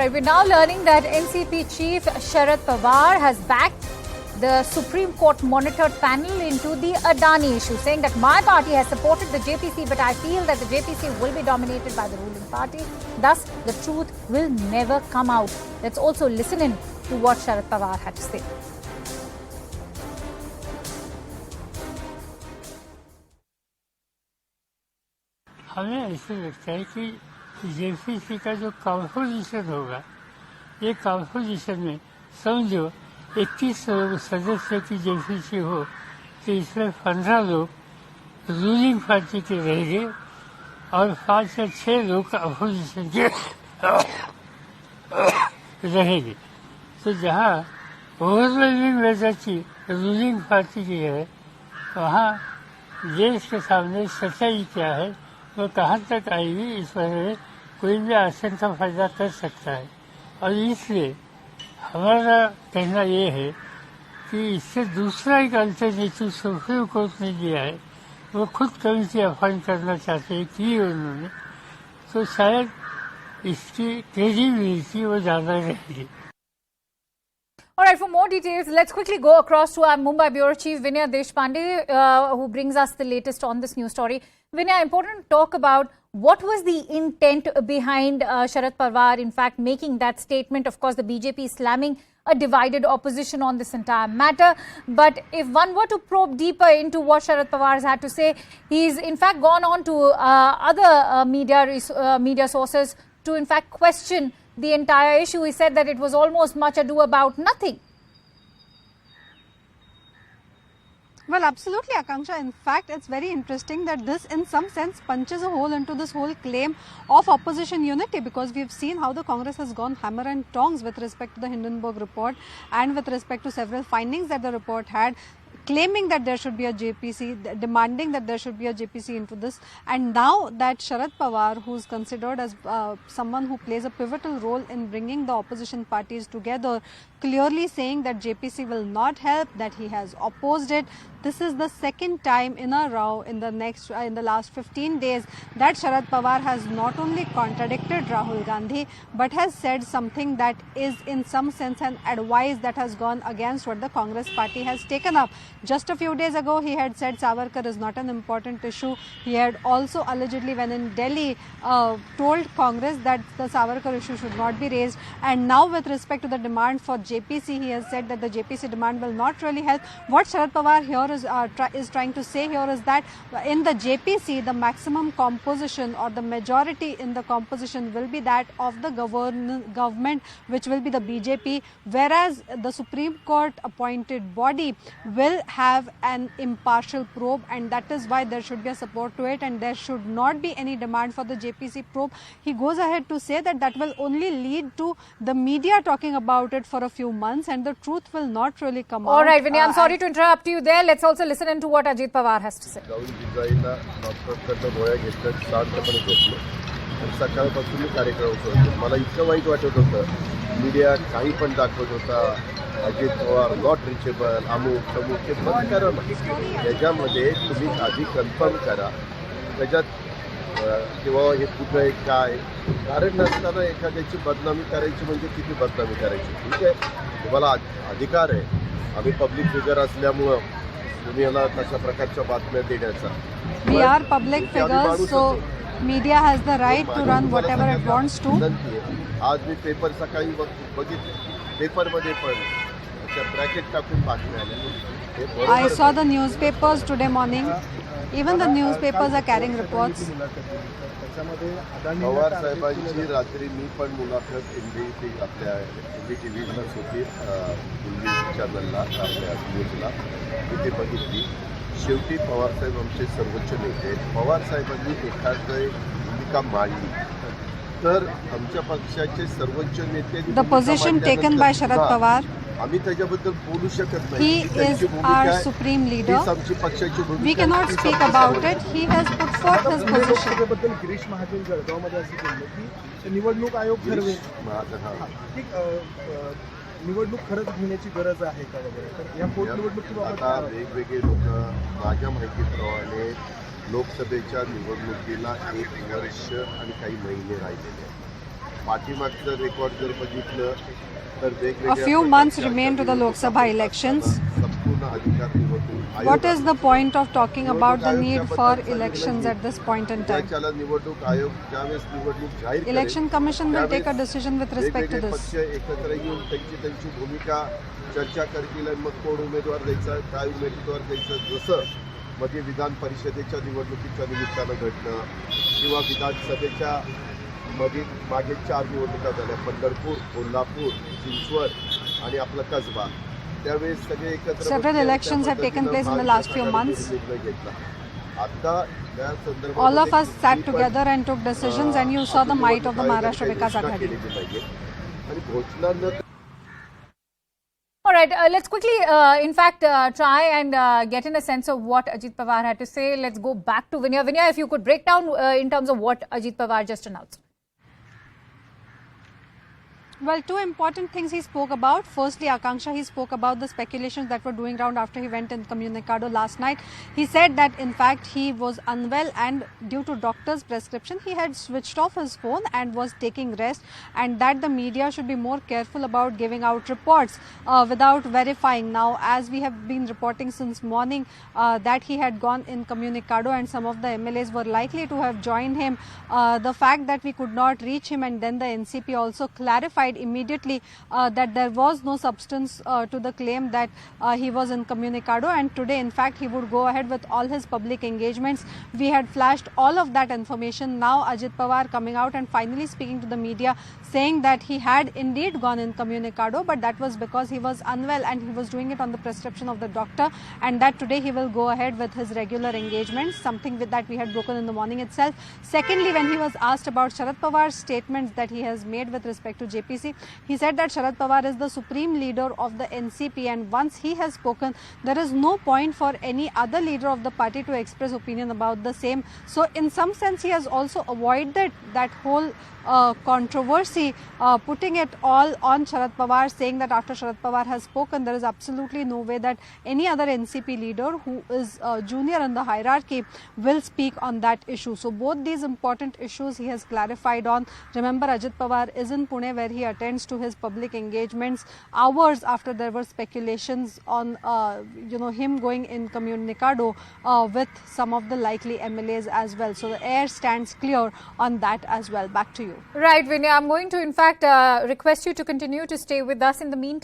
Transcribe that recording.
right, we're now learning that NCP Chief Sharad Pawar has backed the Supreme Court monitored panel into the Adani issue, saying that my party has supported the JPC, but I feel that the JPC will be dominated by the ruling party. Thus, the truth will never come out. Let's also listen in to what Sharad Pawar had to say. हमें ऐसे लगता है कि JPC का जो composition होगा, ये composition में समझो 21 सदस्य की जेपीसी हो तो इसमें 15 लोग रूलिंग पार्टी के रहेंगे और 5 या 6 लोग अपोजिशन के रहेंगे। तो जहाँ ओवरवेलमिंग मेजॉरिटी रूलिंग पार्टी की है, वहाँ देश के सामने सच्चाई क्या है, वो कहाँ तक आएगी, इस बारे में कोई भी आशंका पैदा कर सकता है। और इसलिए हमारा कहना ये है कि इससे दूसरा एक अल्टरनेटिव सुप्रीम कोर्ट ने दिया है, वो खुद कमिटी अपॉइंट करना चाहते हैं कि उन्होंने, तो शायद इसकी क्रेडिबिलिटी वो ज़्यादा रहेगी। All right, for more details, let's quickly go across to our Mumbai Bureau Chief Vinay Deshpande, who brings us the latest on this news story. Vinay, important to talk about what was the intent behind Sharad Pawar, in fact, making that statement. Of course, the BJP slamming a divided opposition on this entire matter. But if one were to probe deeper into what Sharad Pawar has had to say, he's in fact gone on to other media sources to in fact question the entire issue. He said that it was almost much ado about nothing. Well, absolutely, Akanksha. In fact, it's very interesting that this in some sense punches a hole into this whole claim of opposition unity, because we've seen how the Congress has gone hammer and tongs with respect to the Hindenburg report and with respect to several findings that the report had, claiming that there should be a JPC, demanding that there should be a JPC into this. And now that Sharad Pawar, who's considered as someone who plays a pivotal role in bringing the opposition parties together, clearly saying that JPC will not help, that he has opposed it. This is the second time in a row in the last 15 days that Sharad Pawar has not only contradicted Rahul Gandhi, but has said something that is in some sense an advice that has gone against what the Congress party has taken up. Just a few days ago, he had said Savarkar is not an important issue. He had also allegedly, when in Delhi, told Congress that the Savarkar issue should not be raised. And now with respect to the demand for JPC, he has said that the JPC demand will not really help. What Sharad Pawar here is trying to say here is that in the JPC, the maximum composition or the majority in the composition will be that of the government, which will be the BJP, whereas the Supreme Court appointed body will have an impartial probe, and that is why there should be a support to it, and there should not be any demand for the JPC probe. He goes ahead to say that that will only lead to the media talking about it for a few months, and the truth will not really come out. All right, Vinay, I'm sorry to interrupt you there. Let's also listen in to what Ajit Pawar has to say. सकाळपासून मी कार्यक्रम करतो. मला इतकं white वाटत होतं, media काही पण दाखवत होता, अजित पवार नॉट रिचेबल, अमुक तमुक, हे बंद करा ना. त्याच्यामध्ये तुम्ही आधी कन्फर्म करा त्याच्यात किंवा हे कुठं आहे काय कारण नसताना एखाद्याची बदनामी करायची म्हणजे किती बदनामी करायची. ठीक आहे, तुम्हाला अधिकार आहे, आम्ही पब्लिक फिगर असल्यामुळं तुम्ही याला तशा प्रकारच्या बातम्या देण्याचा. We are public figures, so media has the right to run whatever it wants to. आज मी पेपर सकाळी बघितले, पेपरमध्ये पण ब्रॅकेट टाकून बातम्या आल्या. I saw the newspapers today morning. Even the newspapers are carrying reports. Pawar साहेबांची रात्री मी पण मुलाखत NDTVला होती, दिल्ली चॅनलला आपल्या न्यूजला तिथे बघितली. शेवटी पवार साहेब आमचे सर्वोच्च नेते, पवार साहेबांनी एखादी भूमिका मांडली तर आमच्या पक्षाचे सर्वोच्च नेते The position taken by Sharad Pawar, आम्ही त्याच्याबद्दल बोलू शकत नाही. he is our supreme leader. आमची पक्षाची भूमिका, we cannot speak about it. He has put forth his position. बद्दल गिरीश महाजन जळगावमध्ये असं बोलले की निवडणूक आयोग ठरवेल, निवडणूक खरंच घेण्याची गरज आहे का वगैरे. तर या पोटनिवडणुकीबाबत आता वेगवेगळे लोक, माझ्या माहितीप्रमाणे लोकसभेच्या निवडणुकीला 1 वर्ष आणि काही महिने राहिलेले आहेत. पाठीमागचं रेकॉर्ड जर बघितलं तर A वेगवेगळ्या few months प्रकारच्या remain to the Lok Sabha elections. संपूर्ण अधिकार निवडणूक What is आयोगाला. the point of talking about the need निवडणूक for आयोगाच्या elections at this point in time? त्याच्याला निवडणूक आयोग ज्यावेळेस निवडणूक जाहीर करेल, Election Commission will take a त्यावेळेस decision with respect to वेगवेगळे this. पक्ष एकत्र येऊन त्यांची भूमिका चर्चा करतील आणि मग कोण उमेदवार द्यायचा, काय उमेदवार द्यायचं, जसं मध्ये विधान परिषदेच्या निवडणुकीच्या निमित्तानं घडणं किंवा विधानसभेच्या मध्ये मागे 4 निवडणुका झाल्या, पंढरपूर, कोल्हापूर, चिंचवड आणि आपला कसबा. त्यावेळेस सगळे एकत्र Several elections have taken place in the last few months. आता त्या संदर्भात All of us sat together and took decisions, and you saw the might of the Maharashtra Vikas Aghadi. आणि घोषणा न All right, let's quickly, in fact, try and get in a sense of what Ajit Pawar had to say. Let's go back to Vinaya. Vinaya, if you could break down in terms of what Ajit Pawar just announced. Well, two important things he spoke about. Firstly, Akanksha, he spoke about the speculations that were doing round after he went in Communicado last night. He said that, in fact, he was unwell and due to doctor's prescription, he had switched off his phone and was taking rest, and that the media should be more careful about giving out reports without verifying. Now, as we have been reporting since morning that he had gone in Communicado and some of the MLAs were likely to have joined him, the fact that we could not reach him, and then the NCP also clarified immediately that there was no substance to the claim that he was incommunicado, and today in fact he would go ahead with all his public engagements. We had flashed all of that information. Now Ajit Pawar coming out and finally speaking to the media saying that he had indeed gone incommunicado, but that was because he was unwell and he was doing it on the prescription of the doctor, and that today he will go ahead with his regular engagements, something with that we had broken in the morning itself. Secondly, when he was asked about Sharad Pawar's statements that he has made with respect to JPC, he said that Sharad Pawar is the supreme leader of the NCP, and once he has spoken, there is no point for any other leader of the party to express opinion about the same. So in some sense, he has also avoided that whole controversy, putting it all on Sharad Pawar, saying that after Sharad Pawar has spoken, there is absolutely no way that any other NCP leader who is junior in the hierarchy will speak on that issue. So both these important issues he has clarified on. Remember, Ajit Pawar is in Pune where he attends to his public engagements hours after there were speculations on him going incommunicado with some of the likely MLAs as well. So the air stands clear on that as well. Back to you. Right, Vinaya, I'm going to in fact request you to continue to stay with us in the meantime.